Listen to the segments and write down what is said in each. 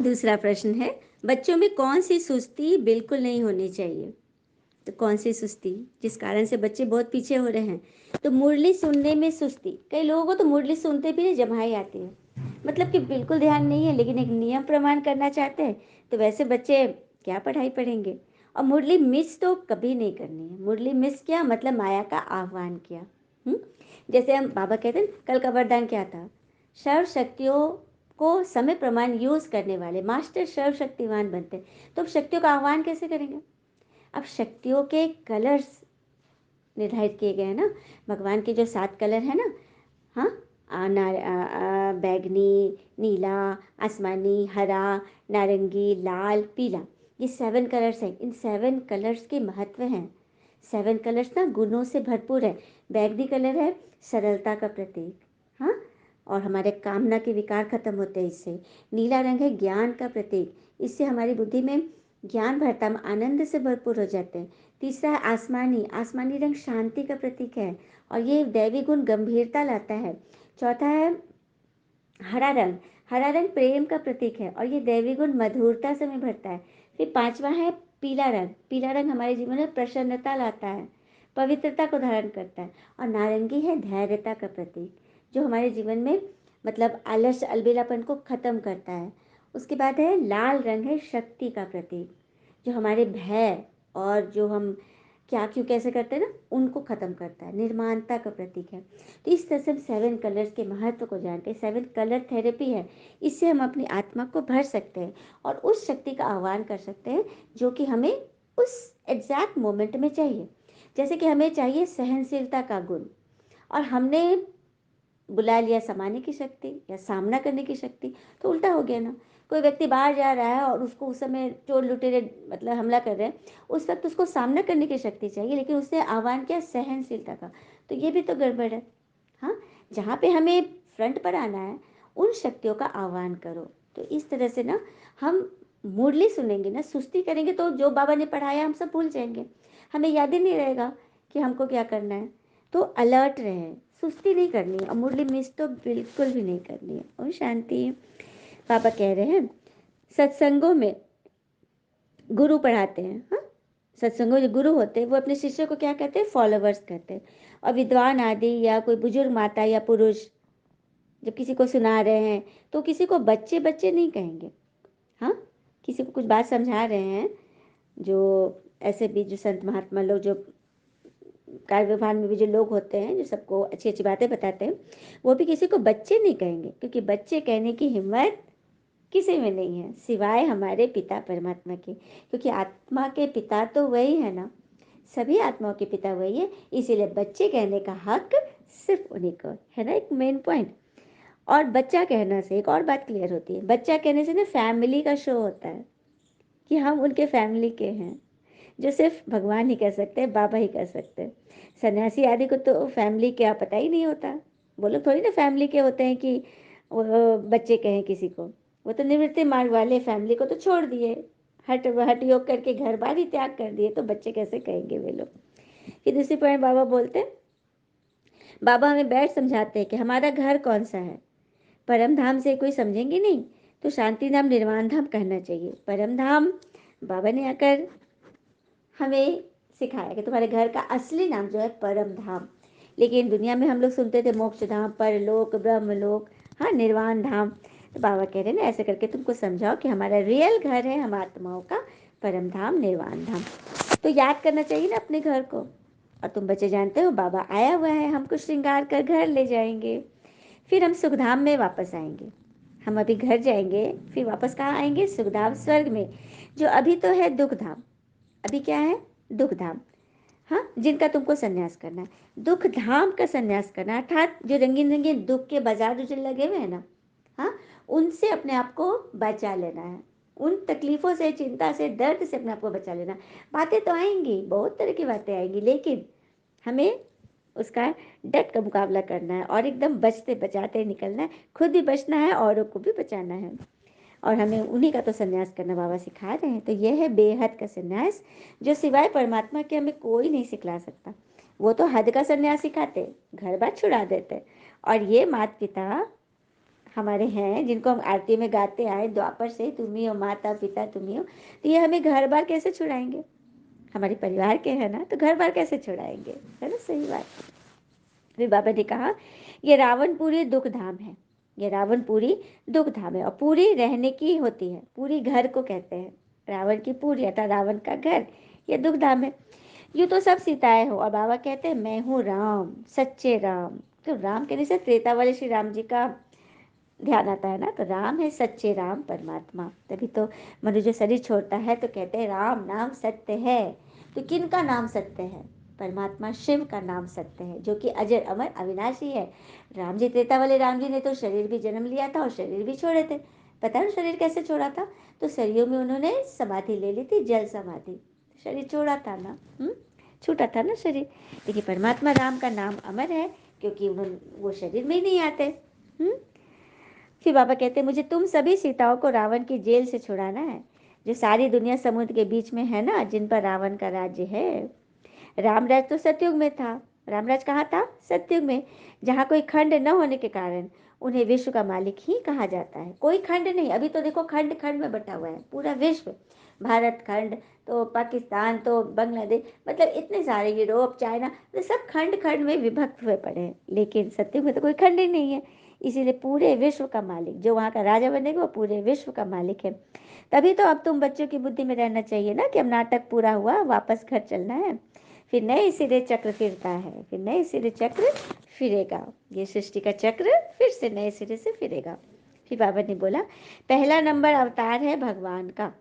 दूसरा प्रश्न है, बच्चों में कौन सी सुस्ती बिल्कुल नहीं होनी चाहिए? तो कौन सी सुस्ती जिस कारण से बच्चे बहुत पीछे हो रहे हैं? तो मुरली सुनने में सुस्ती, कई लोगों को तो मुरली सुनते भी नहीं जम्हाई आती है, मतलब कि बिल्कुल ध्यान नहीं है, लेकिन एक नियम प्रमाण करना चाहते हैं, तो वैसे बच्चे क्या पढ़ाई पढ़ेंगे? और मुरली मिस तो कभी नहीं करनी है। मुरली मिस किया मतलब माया का आह्वान किया। जैसे हम बाबा कहते हैं कल का वरदान क्या था, सर्व शक्तियों को समय प्रमाण यूज करने वाले मास्टर सर्वशक्तिवान बनते हैं। तो अब शक्तियों का आह्वान कैसे करेंगे? अब शक्तियों के कलर्स निर्धारित किए गए हैं ना, भगवान के जो 7 कलर है ना, हाँ, बैगनी, नीला, आसमानी, हरा, नारंगी, लाल, पीला, ये 7 कलर्स हैं। इन 7 कलर्स के महत्व हैं। 7 कलर्स ना गुणों से भरपूर है। बैगनी कलर है सरलता का प्रतीक, हाँ, और हमारे कामना के विकार खत्म होते हैं इससे। नीला रंग है ज्ञान का प्रतीक, इससे हमारी बुद्धि में ज्ञान भरता, हम आनंद से भरपूर हो जाते हैं। तीसरा है आसमानी, आसमानी रंग शांति का प्रतीक है और ये दैवी गुण गंभीरता लाता है। चौथा है हरा रंग, हरा रंग प्रेम का प्रतीक है और ये दैवी गुण मधुरता से हमें भरता है। फिर पांचवा है पीला रंग, पीला रंग हमारे जीवन में प्रसन्नता लाता है, पवित्रता को धारण करता है। और नारंगी है धैर्यता का प्रतीक, जो हमारे जीवन में मतलब आलस अलबेलापन को खत्म करता है। उसके बाद है लाल रंग, है शक्ति का प्रतीक, जो हमारे भय और जो हम क्या क्यों कैसे करते हैं ना, उनको खत्म करता है, निर्माणता का प्रतीक है। तो इस तरह से हम 7 कलर्स के महत्व को जानते हैं। 7 कलर थेरेपी है, इससे हम अपनी आत्मा को भर सकते हैं और उस शक्ति का आह्वान कर सकते हैं जो कि हमें उस एग्जैक्ट मोमेंट में चाहिए। जैसे कि हमें चाहिए सहनशीलता का गुण और हमने बुला लिया समाने की शक्ति या सामना करने की शक्ति, तो उल्टा हो गया ना। कोई व्यक्ति बाहर जा रहा है और उसको उस समय चोर लुटेरे मतलब हमला कर रहे हैं, उस वक्त उसको सामना करने की शक्ति चाहिए, लेकिन उसने आह्वान किया सहनशीलता का, तो ये भी तो गड़बड़ है। हाँ, जहाँ पे हमें फ्रंट पर आना है उन शक्तियों का आह्वान करो। तो इस तरह से ना हम मुरली सुनेंगे ना, सुस्ती करेंगे तो जो बाबा ने पढ़ाया हम सब भूल जाएंगे, हमें याद ही नहीं रहेगा कि हमको क्या करना है। तो अलर्ट रहें, सुस्ती नहीं करनी है और मुरली मिस तो बिल्कुल भी नहीं करनी है। और शांति, पापा कह रहे हैं सत्संगों में गुरु पढ़ाते हैं, हाँ, सत्संगों जो गुरु होते हैं वो अपने शिष्य को क्या कहते हैं, फॉलोवर्स कहते हैं। और विद्वान आदि या कोई बुजुर्ग माता या पुरुष जब किसी को सुना रहे हैं तो किसी को बच्चे बच्चे नहीं कहेंगे, हाँ, किसी को कुछ बात समझा रहे हैं, जो ऐसे भी जो संत महात्मा लोग जो कार्य विभाग में भी जो लोग होते हैं जो सबको अच्छी अच्छी बातें बताते हैं, वो भी किसी को बच्चे नहीं कहेंगे, क्योंकि बच्चे कहने की हिम्मत किसी में नहीं है सिवाय हमारे पिता परमात्मा के, क्योंकि आत्मा के पिता तो वही है ना, सभी आत्माओं के पिता वही है, इसीलिए बच्चे कहने का हक सिर्फ उन्हीं को है ना, एक मेन पॉइंट। और बच्चा कहने से एक और बात क्लियर होती है, बच्चा कहने से ना फैमिली का शो होता है कि हम उनके फैमिली के हैं, जो सिर्फ भगवान ही कर सकते हैं, बाबा ही कर सकते हैं। सन्यासी आदि को तो फैमिली क्या पता ही नहीं होता, वो लोग थोड़ी ना फैमिली के होते हैं कि वो बच्चे कहें किसी को, वो तो निवृत्ति मार्ग वाले फैमिली को तो छोड़ दिए, हट हट योग करके घर बार ही त्याग कर दिए, तो बच्चे कैसे कहेंगे वे लोग। फिर दूसरी पॉइंट बाबा बोलते हैं, बाबा हमें बैठ समझाते हैं कि हमारा घर कौन सा है। परम धाम से कोई समझेंगे नहीं तो शांति धाम निर्वाण धाम कहना चाहिए। परम धाम बाबा ने आकर हमें सिखाया कि तुम्हारे घर का असली नाम जो है परम धाम, लेकिन दुनिया में हम लोग सुनते थे मोक्ष धाम, परलोक, ब्रह्मलोक, हाँ, निर्वाण धाम। तो बाबा कह रहे हैं ना ऐसे करके तुमको समझाओ कि हमारा रियल घर है हम आत्माओं का परम धाम निर्वाण धाम। तो याद करना चाहिए ना अपने घर को। और तुम बच्चे जानते हो बाबा आया हुआ है, हमको श्रृंगार कर घर ले जाएंगे, फिर हम सुखधाम में वापस आएंगे। हम अभी घर जाएंगे फिर वापस कहाँ आएंगे, सुखधाम स्वर्ग में, जो अभी तो है दुख धाम। अभी क्या है, दुख धाम, हाँ, जिनका तुमको संन्यास करना है, दुख धाम का संन्यास करना है, अर्थात जो रंगीन रंगीन दुख के बाजार जो लगे हुए हैं ना, हाँ, उनसे अपने आप को बचा लेना है, उन तकलीफों से, चिंता से, दर्द से अपने आप को बचा लेना। बातें तो आएंगी, बहुत तरह की बातें आएंगी, लेकिन हमें उसका डट का मुकाबला करना है और एकदम बचते बचाते निकलना है, खुद भी बचना है औरों को भी बचाना है। और हमें उन्हीं का तो संन्यास करना बाबा सिखा रहे हैं। तो यह है बेहद का संन्यास, जो सिवाय परमात्मा के हमें कोई नहीं सिखला सकता। वो तो हद का संन्यास सिखाते, घर बार छुड़ा देते, और ये माता पिता हमारे हैं जिनको हम आरती में गाते आए द्वापर से, तुम ही हो माता पिता तुम ही हो, तो ये हमें घर बार कैसे छुड़ाएंगे? हमारे परिवार के हैं ना, तो घर बार कैसे छुड़ाएंगे? है ना, सही बात। फिर बाबा ने कहा ये रावणपुरी दुख धाम है, ये रावणपुरी दुख धाम है, और पूरी रहने की होती है, पूरी घर को कहते हैं, रावण की पूरी अर्थात रावण का घर, ये दुख धाम है। यूँ तो सब सीताएं हो, और बाबा कहते हैं मैं हूँ राम, सच्चे राम। तो राम कहने से त्रेता वाले श्री राम जी का ध्यान आता है ना, तो राम है सच्चे राम परमात्मा। तभी तो मनुष्य जो शरीर छोड़ता है तो कहते हैं राम नाम सत्य है। तो किन का नाम सत्य है? परमात्मा शिव का नाम सत्य है, जो कि अजर अमर अविनाशी है। राम जी, त्रेता वाले राम जी ने तो शरीर भी जन्म लिया था और शरीर भी छोड़े थे। पता है शरीर कैसे छोड़ा था? तो सरयू में उन्होंने समाधि ले ली थी, जल समाधि। शरीर छोड़ा था ना, छूटा था ना शरीर। देखिए परमात्मा राम का नाम अमर है, क्योंकि उन्होंने वो शरीर में ही नहीं आते। फिर बाबा कहते हैं मुझे तुम सभी सीताओं को रावण की जेल से छुड़ाना है, जो सारी दुनिया समुद्र के बीच में है ना, जिन पर रावण का राज्य है। रामराज तो सतयुग में था। रामराज कहाँ था? सतयुग में, जहाँ कोई खंड न होने के कारण उन्हें विश्व का मालिक ही कहा जाता है। कोई खंड नहीं, अभी तो देखो खंड खंड में बटा हुआ है पूरा विश्व। भारत खंड, तो पाकिस्तान, तो बांग्लादेश, मतलब इतने सारे, यूरोप, चाइना, तो सब खंड खंड में विभक्त हुए पड़े हैं। लेकिन सतयुग में तो कोई खंड ही नहीं है, इसीलिए पूरे विश्व का मालिक जो वहाँ का राजा बनेगा वो पूरे विश्व का मालिक है। तभी तो अब तुम बच्चों की बुद्धि में रहना चाहिए ना कि अब नाटक पूरा हुआ, वापस घर चलना है। फिर नए सिरे चक्र फिरता है, फिर नए सिरे चक्र फिरेगा, ये सृष्टि का चक्र फिर से नए सिरे से फिरेगा। फिर बाबा ने बोला पहला नंबर अवतार है भगवान का।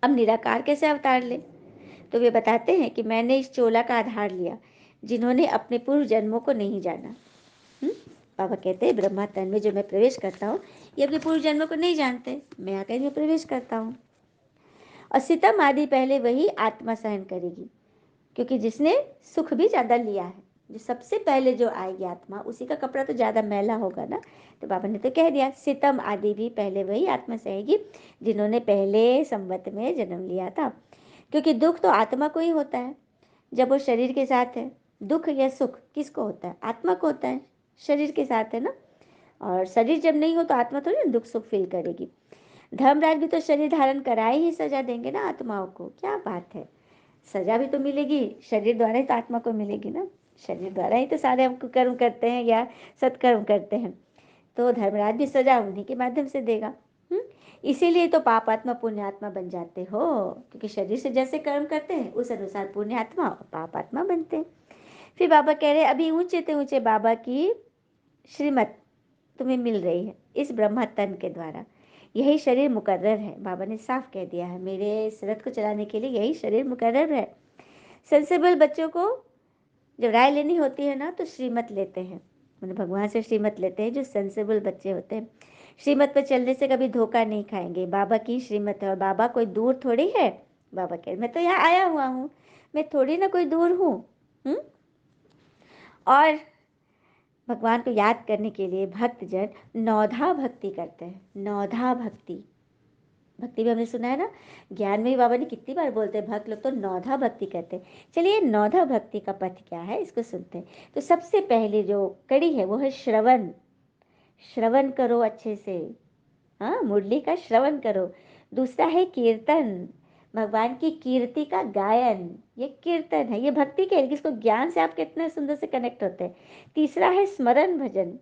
अब निराकार कैसे अवतार ले? तो वे बताते हैं कि मैंने इस चोला का आधार लिया जिन्होंने अपने पूर्व जन्मों को नहीं जाना। बाबा कहते हैं ब्रह्मा तन में जो मैं प्रवेश करता हूँ, ये अपने पूर्व जन्मों को नहीं जानते, मैं आकर इनमें प्रवेश करता हूँ। और सितम आदि पहले वही आत्मा सहन करेगी, क्योंकि जिसने सुख भी ज़्यादा लिया है, जो सबसे पहले जो आएगी आत्मा, उसी का कपड़ा तो ज़्यादा मैला होगा ना। तो बाबा ने तो कह दिया सितम आदि भी पहले वही आत्मा सहेगी जिन्होंने पहले संवत में जन्म लिया था। क्योंकि दुख तो आत्मा को ही होता है जब वो शरीर के साथ है। दुख या सुख किसको होता है? आत्मा को होता है, शरीर के साथ है ना। और शरीर जब नहीं हो तो आत्मा थोड़ी ना दुख सुख फील करेगी। धर्मराज भी तो शरीर धारण कराए ही सजा देंगे ना आत्माओं को। क्या बात है, सजा भी तो मिलेगी, शरीर द्वारा ही तो आत्मा को मिलेगी ना। शरीर द्वारा ही तो सारे हम कर्म करते हैं या सत्कर्म करते हैं, तो धर्मराज भी सजा उन्हीं के माध्यम से देगा। इसीलिए तो पापात्मा पुण्यात्मा बन जाते हो, क्योंकि शरीर से जैसे कर्म करते हैं उस अनुसार पुण्यात्मा और पापात्मा बनते हैं। फिर बाबा कह रहे हैं अभी ऊंचे से ऊंचे बाबा की श्रीमत तुम्हें मिल रही है इस ब्रह्मा तन के द्वारा। यही शरीर मुकर्रर है, बाबा ने साफ कह दिया है, मेरे इस रथ को चलाने के लिए यही शरीर मुकर्रर है। सेंसिबल बच्चों को जब राय लेनी होती है ना, तो श्रीमत लेते हैं, मतलब भगवान से श्रीमत लेते हैं जो सेंसिबल बच्चे होते हैं। श्रीमत पर चलने से कभी धोखा नहीं खाएंगे। बाबा की श्रीमत है, और बाबा कोई दूर थोड़ी है। बाबा कह मैं तो यहाँ आया हुआ हूँ, मैं थोड़ी ना कोई दूर हूँ। और भगवान को याद करने के लिए भक्तजन नौधा भक्ति करते हैं। नौधा भक्ति, भक्ति भी हमने सुना है ना, ज्ञान में भी बाबा ने कितनी बार बोलते हैं भक्त लोग तो नौधा भक्ति करते हैं। चलिए नौधा भक्ति का पथ क्या है इसको सुनते हैं। तो सबसे पहले जो कड़ी है वो है श्रवण। श्रवण करो अच्छे से, हाँ, मुरली का श्रवण करो। दूसरा है कीर्तन, भगवान की कीर्ति का गायन, ये कीर्तन है, ये भक्ति के है, इसको ज्ञान से आप कितने सुंदर से कनेक्ट होते हैं। तीसरा है स्मरण भजन,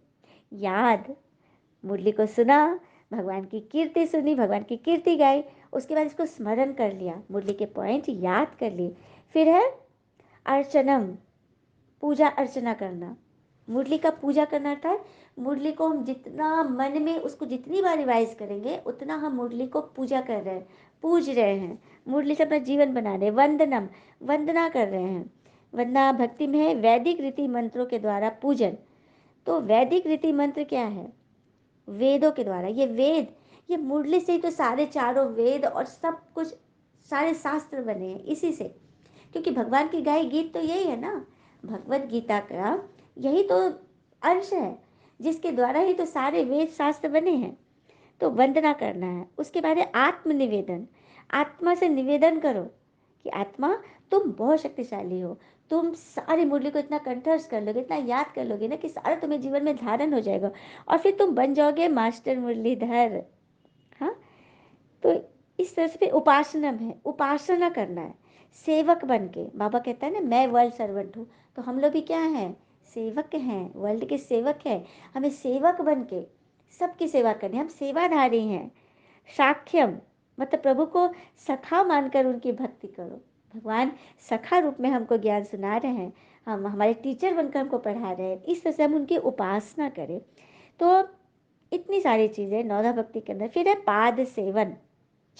याद, मुरली को सुना, भगवान की कीर्ति सुनी, भगवान की कीर्ति गाई, उसके बाद इसको स्मरण कर लिया, मुरली के पॉइंट याद कर लिए। फिर है अर्चनम, पूजा अर्चना करना। मुरली का पूजा करना था, मुरली को हम जितना मन में उसको जितनी बार रिवाइज करेंगे उतना हम मुरली को पूजा कर रहे हैं, पूज रहे हैं, मुरली से अपना जीवन बना रहे हैं। वंदनम, वंदना कर रहे हैं। वंदना भक्ति में है वैदिक रीति मंत्रों के द्वारा पूजन। तो वैदिक रीति मंत्र क्या है? वेदों के द्वारा, ये वेद, ये मुरली से ही तो सारे चारों वेद और सब कुछ, सारे शास्त्र बने हैं इसी से। क्योंकि भगवान की गाई गीत तो यही है ना, भगवत गीता का यही तो अंश है, जिसके द्वारा ही तो सारे वेद शास्त्र बने हैं। तो वंदना करना है। उसके बाद है आत्मनिवेदन, आत्मा से निवेदन करो कि आत्मा तुम बहुत शक्तिशाली हो, तुम सारी मुरली को इतना कंठस्थ कर लोगे, इतना याद कर लोगे ना कि सारा तुम्हें जीवन में धारण हो जाएगा और फिर तुम बन जाओगे मास्टर मुरलीधर। हाँ, तो इस तरह से फिर उपासना है, उपासना करना है सेवक बन के। बाबा कहता है ना मैं वर्ल्ड सर्वेंट हूँ, तो हम लोग भी क्या हैं, सेवक हैं, वर्ल्ड के सेवक हैं। हमें सेवक बन के सबकी सेवा करनी है, हम सेवाधारी हैं। साख्यम मतलब प्रभु को सखा मानकर उनकी भक्ति करो। भगवान सखा रूप में हमको ज्ञान सुना रहे हैं, हम हमारे टीचर बनकर हमको पढ़ा रहे हैं, इस तरह से हम उनकी उपासना करें। तो इतनी सारी चीज़ें नौधा भक्ति के अंदर। फिर है पाद सेवन,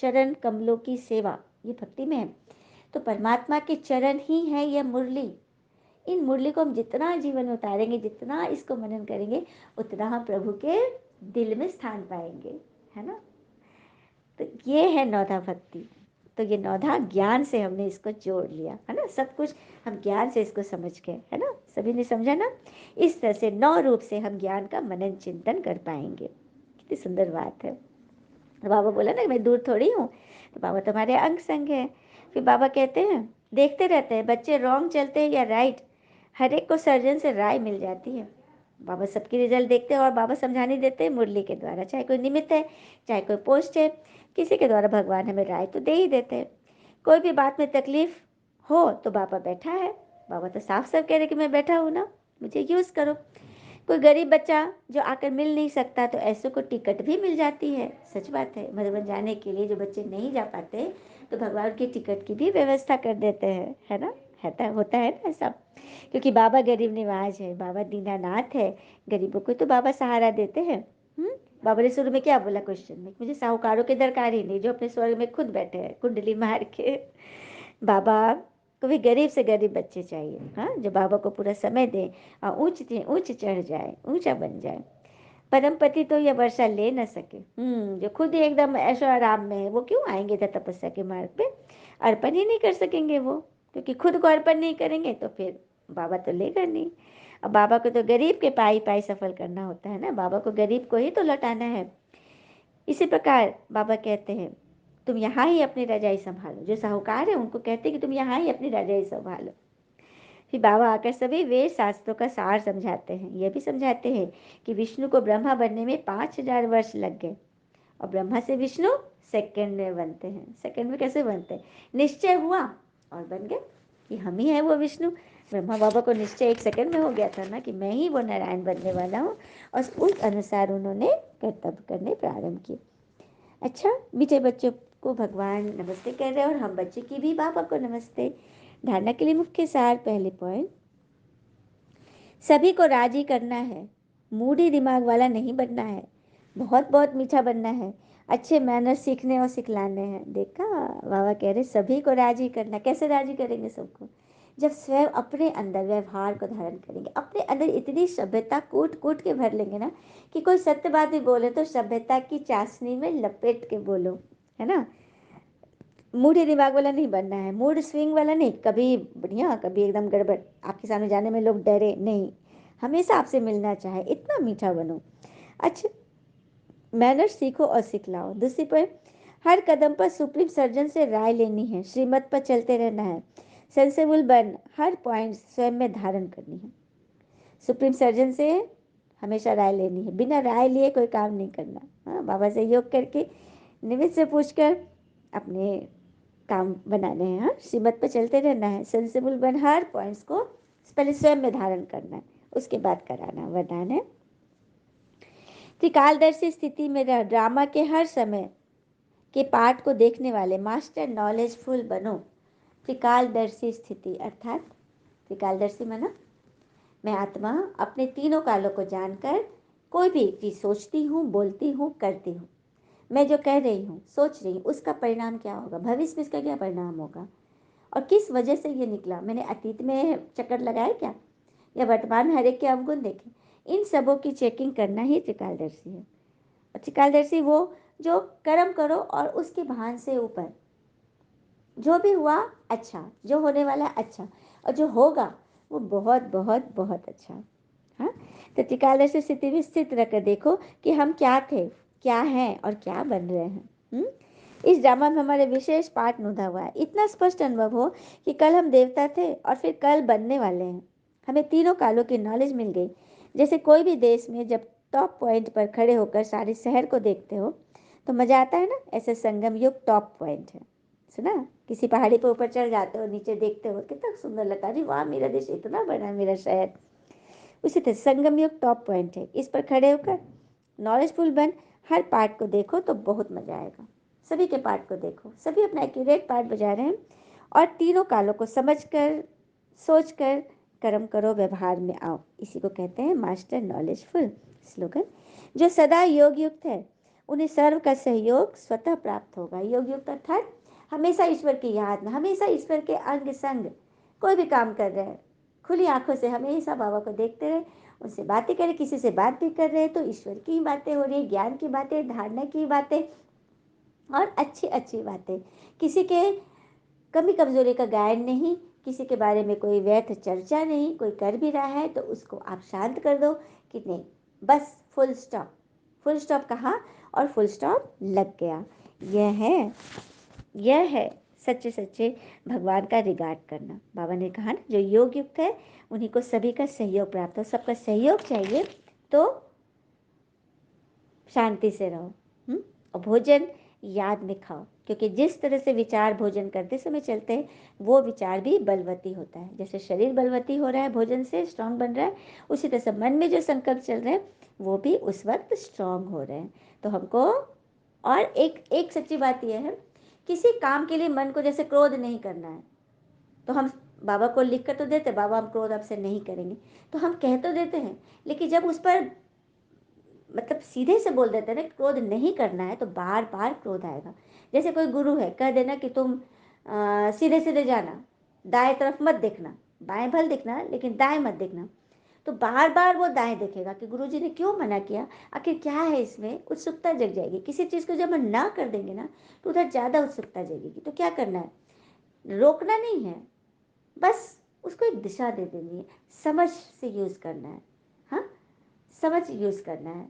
चरण कमलों की सेवा, ये भक्ति में है। तो परमात्मा के चरण ही है यह मुरली। इन मुरली को हम जितना जीवन में उतारेंगे, जितना इसको मनन करेंगे, उतना हम प्रभु के दिल में स्थान पाएंगे, है ना। तो ये है नौधा भक्ति। तो ये नौधा ज्ञान से हमने इसको जोड़ लिया, है ना, सब कुछ हम ज्ञान से इसको समझ गए, है ना, सभी ने समझा ना। इस तरह से 9 रूप से हम ज्ञान का मनन चिंतन कर पाएंगे। कितनी सुंदर बात है। तो बाबा बोला ना मैं दूर थोड़ी हूँ, तो बाबा तुम्हारे अंग संग है। फिर बाबा कहते हैं देखते रहते हैं बच्चे रॉन्ग चलते हैं या राइट, हर एक को सर्जन से राय मिल जाती है। बाबा सबकी रिजल्ट देखते हैं और बाबा समझाने देते हैं मुरली के द्वारा, चाहे कोई निमित्त है चाहे कोई पोस्ट है, किसी के द्वारा भगवान हमें राय तो दे ही देते हैं। कोई भी बात में तकलीफ हो तो बाबा बैठा है, बाबा तो साफ साफ कह रहे कि मैं बैठा हूँ ना, मुझे यूज़ करो। कोई गरीब बच्चा जो आकर मिल नहीं सकता तो ऐसे को टिकट भी मिल जाती है, सच बात है, मधुबन जाने के लिए जो बच्चे नहीं जा पाते तो भगवान के टिकट की भी व्यवस्था कर देते हैं, है ना, होता है ना ऐसा। क्योंकि बाबा गरीब निवाज है, बाबा दीनानाथ है, गरीबों को तो बाबा सहारा देते हैं। बाबा ने शुरू में क्या बोला क्वेश्चन में, मुझे साहूकारों की दरकार ही नहीं, जो अपने स्वर्ग में खुद बैठे हैं कुंडली मार के। बाबा को भी गरीब से गरीब बच्चे चाहिए, हाँ, जो बाबा को पूरा समय दे और ऊंच चढ़ जाए, ऊंचा बन जाए। परमपति तो यह वर्षा ले न सके, जो खुद ही एकदम ऐशो आराम में है, वो क्यों आएंगे इधर तपस्या के मार्ग पे, अर्पण ही नहीं कर सकेंगे वो, क्योंकि खुद को अर्पण नहीं करेंगे तो फिर बाबा तो लेगा नहीं। अब बाबा को तो गरीब के पाई पाई सफल करना होता है ना, बाबा को गरीब को ही तो लौटाना है। इसी प्रकार बाबा कहते हैं तुम यहाँ ही अपनी रजाई संभालो, जो साहूकार है उनको कहते हैं कि तुम यहाँ ही अपनी रजाई संभालो। फिर बाबा आकर सभी वेद शास्त्रों का सार समझाते हैं, यह भी समझाते हैं कि विष्णु को ब्रह्मा बनने में 5000 वर्ष लग गए और ब्रह्मा से विष्णु सेकंड में बनते हैं। सेकंड में कैसे बनते हैं, निश्चय हुआ और बन गए कि हम ही हैं वो विष्णु। ब्रह्मा बाबा को निश्चय 1 सेकंड में हो गया था ना कि मैं ही वो नारायण बनने वाला हूँ, और उस अनुसार उन्होंने कर्तव्य करने प्रारंभ किए। अच्छा, मीठे बच्चों को भगवान नमस्ते कह रहे हैं और हम बच्चे की भी बाबा को नमस्ते। धारणा के लिए मुख्य सार, पहले पॉइंट, सभी को राजी करना है, मूढ़ी दिमाग वाला नहीं बनना है, बहुत बहुत मीठा बनना है, अच्छे मैनर सीखने और सिखलाने हैं। देखा, बाबा कह रहे सभी को राजी करना। कैसे राजी करेंगे सबको, जब स्वयं अपने अंदर व्यवहार को धारण करेंगे, अपने अंदर इतनी सभ्यता कूट कूट के भर लेंगे ना कि कोई सत्य बात भी बोले तो सभ्यता की चाशनी में लपेट के बोलो, है ना। मूड दिमाग वाला नहीं बनना है, मूड स्विंग वाला नहीं, कभी बढ़िया कभी एकदम गड़बड़, आपके सामने जाने में लोग डरे नहीं, हमेशा आपसे मिलना चाहे, इतना मीठा बनो। अच्छा, मैनर सीखो और सिखलाओ। दूसरी पर हर कदम पर सुप्रीम सर्जन से राय लेनी है, श्रीमत पर चलते रहना है, सेंसेबल बन हर पॉइंट स्वयं में धारण करनी है। सुप्रीम सर्जन से हमेशा राय लेनी है, बिना राय लिए कोई काम नहीं करना। हाँ, बाबा से योग करके निमित्त से पूछकर अपने काम बनाने हैं। हाँ, श्रीमत पर चलते रहना है, सेंसिबल बन हर पॉइंट्स को पहले स्वयं में धारण करना है, उसके बाद कराना। वरदान है त्रिकालदर्शी स्थिति में ड्रामा के हर समय के पार्ट को देखने वाले मास्टर नॉलेजफुल बनो। त्रिकालदर्शी स्थिति अर्थात त्रिकालदर्शी माना मैं आत्मा अपने तीनों कालों को जानकर कोई भी चीज़ सोचती हूँ, बोलती हूँ, करती हूँ, मैं जो कह रही हूँ, सोच रही हूँ, उसका परिणाम क्या होगा, भविष्य में इसका क्या परिणाम होगा और किस वजह से ये निकला, मैंने अतीत में चक्कर लगाया क्या, या वर्तमान में हर एक के अवगुण देखे, इन सबों की चेकिंग करना ही त्रिकालदर्शी है। और त्रिकालदर्शी वो जो कर्म करो और उसके भान से ऊपर जो भी हुआ अच्छा, जो होने वाला अच्छा, और जो होगा वो बहुत बहुत बहुत अच्छा। हाँ, तो त्रिकालदर्शी स्थिति में स्थित रखकर देखो कि हम क्या थे, क्या हैं और क्या बन रहे हैं। इस ड्रामा में हमारे विशेष पाठ नोंदा हुआ है। इतना स्पष्ट अनुभव हो कि कल हम देवता थे और फिर कल बनने वाले हैं। हमें तीनों कालों की नॉलेज मिल गई। जैसे कोई भी देश में जब टॉप पॉइंट पर खड़े होकर सारे शहर को देखते हो तो मजा आता है ना, ऐसे संगम युग टॉप पॉइंट है। सुना, किसी पहाड़ी पर ऊपर चढ़ जाते हो, नीचे देखते हो, कितना सुंदर लगता है, अरे वाह मेरा देश इतना बड़ा है, मेरा शहर। उसी तरह संगम युग टॉप पॉइंट है। इस पर खड़े होकर नॉलेजफुल बन हर पार्ट को देखो तो बहुत मजा आएगा। सभी के पार्ट को देखो, सभी अपना एक्यूरेट पार्ट बजा रहे हैं और तीनों कालों को समझकर सोचकर कर्म करो, व्यवहार में आओ। इसी को कहते हैं मास्टर नॉलेजफुल। स्लोगन, जो सदा योग युक्त है उन्हें सर्व का सहयोग स्वतः प्राप्त होगा। योग युक्त अर्थात हमेशा ईश्वर की याद में, हमेशा ईश्वर के अंग संग कोई भी काम कर रहे हैं, खुली आंखों से हमेशा बाबा को देखते रहे, उनसे बातें करें। किसी से बात भी कर रहे हैं तो ईश्वर की बातें हो रही है, ज्ञान की बातें, धारणा की बातें और अच्छी अच्छी बातें। किसी के कमी कमजोरी का गायन नहीं, किसी के बारे में कोई व्यर्थ चर्चा नहीं। कोई कर भी रहा है तो उसको आप शांत कर दो कि नहीं, बस फुल स्टॉप। फुल स्टॉप कहा और फुल स्टॉप लग गया। यह है सच्चे सच्चे भगवान का रिगार्ड करना। बाबा ने कहा ना, जो योग युक्त है उन्हीं को सभी का सहयोग प्राप्त हो। सबका सहयोग चाहिए तो शांति से रहो। और भोजन याद में खाओ, क्योंकि जिस तरह से विचार भोजन करते समय चलते हैं वो विचार भी बलवती होता है। जैसे शरीर बलवती हो रहा है, भोजन से स्ट्रांग बन रहा है, उसी तरह से मन में जो संकल्प चल रहे हैं वो भी उस वक्त स्ट्रांग हो रहे हैं। तो हमको, और एक एक सच्ची बात यह है, किसी काम के लिए मन को जैसे क्रोध नहीं करना है तो हम बाबा को लिख कर तो देते, बाबा हम क्रोध आपसे नहीं करेंगे, तो हम कह तो देते हैं, लेकिन जब उस पर मतलब सीधे से बोल देते हैं ना क्रोध नहीं करना है तो बार बार क्रोध आएगा। जैसे कोई गुरु है, कह देना कि तुम सीधे सीधे जाना, दाएं तरफ मत देखना, बाएं भल देखना लेकिन दाएं मत देखना, तो बार बार वो दाएं देखेगा कि गुरुजी ने क्यों मना किया, आखिर क्या है इसमें। उत्सुकता जग जाएगी। किसी चीज़ को जब हम ना कर देंगे ना तो उधर ज़्यादा उत्सुकता जगेगी। तो क्या करना है, रोकना नहीं है, बस उसको एक दिशा दे देनी है, समझ से यूज़ करना है। हाँ, समझ यूज़ करना है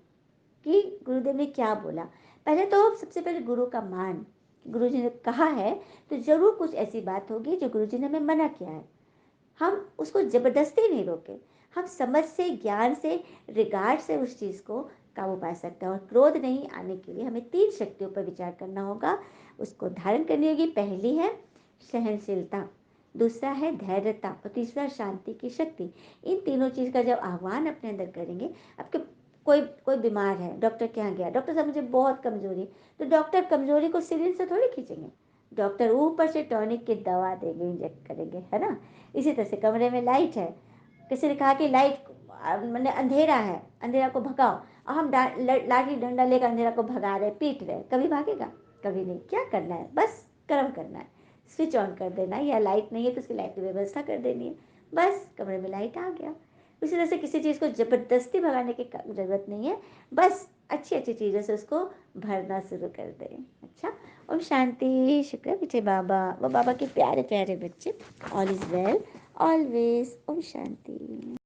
कि गुरुदेव ने क्या बोला। पहले तो सबसे पहले गुरु का मान, गुरु जी ने कहा है तो जरूर कुछ ऐसी बात होगी जो गुरु जी ने हमें मना किया है। हम उसको जबरदस्ती नहीं रोके, हम समझ से, ज्ञान से, रिगार्ड से उस चीज़ को काबू पा सकते हैं। और क्रोध नहीं आने के लिए हमें 3 शक्तियों पर विचार करना होगा, उसको धारण करनी होगी। पहली है सहनशीलता, दूसरा है धैर्यता और तीसरा शांति की शक्ति। इन तीनों चीज़ का जब आह्वान अपने अंदर करेंगे, आपके कोई कोई बीमार है, डॉक्टर के यहाँ गया, डॉक्टर साहब मुझे बहुत कमजोरी है, तो डॉक्टर कमजोरी को सिरिंज से थोड़ी खींचेंगे, डॉक्टर ऊपर से टॉनिक की दवा देंगे, इंजेक्ट करेंगे, है ना। इसी तरह से कमरे में लाइट है, किसी ने कहा कि लाइट मैंने अंधेरा है, अंधेरा को भगाओ, और हम लाठी डंडा लेकर अंधेरा को भगा रहे, पीट रहे, कभी भागेगा? कभी नहीं। क्या करना है, बस कर्म करना है, स्विच ऑन कर देना है, या लाइट नहीं है तो उसकी लाइट की व्यवस्था कर देनी है, बस कमरे में लाइट आ गया। इसी तरह से किसी चीज़ को ज़बरदस्ती भगाने की ज़रूरत नहीं है, बस अच्छी अच्छी चीज़ों से उसको भरना शुरू कर दें। अच्छा, ओम शांति। शुक्र मीठे बाबा, वो बाबा के प्यारे प्यारे बच्चे। All is well always. ओम शांति।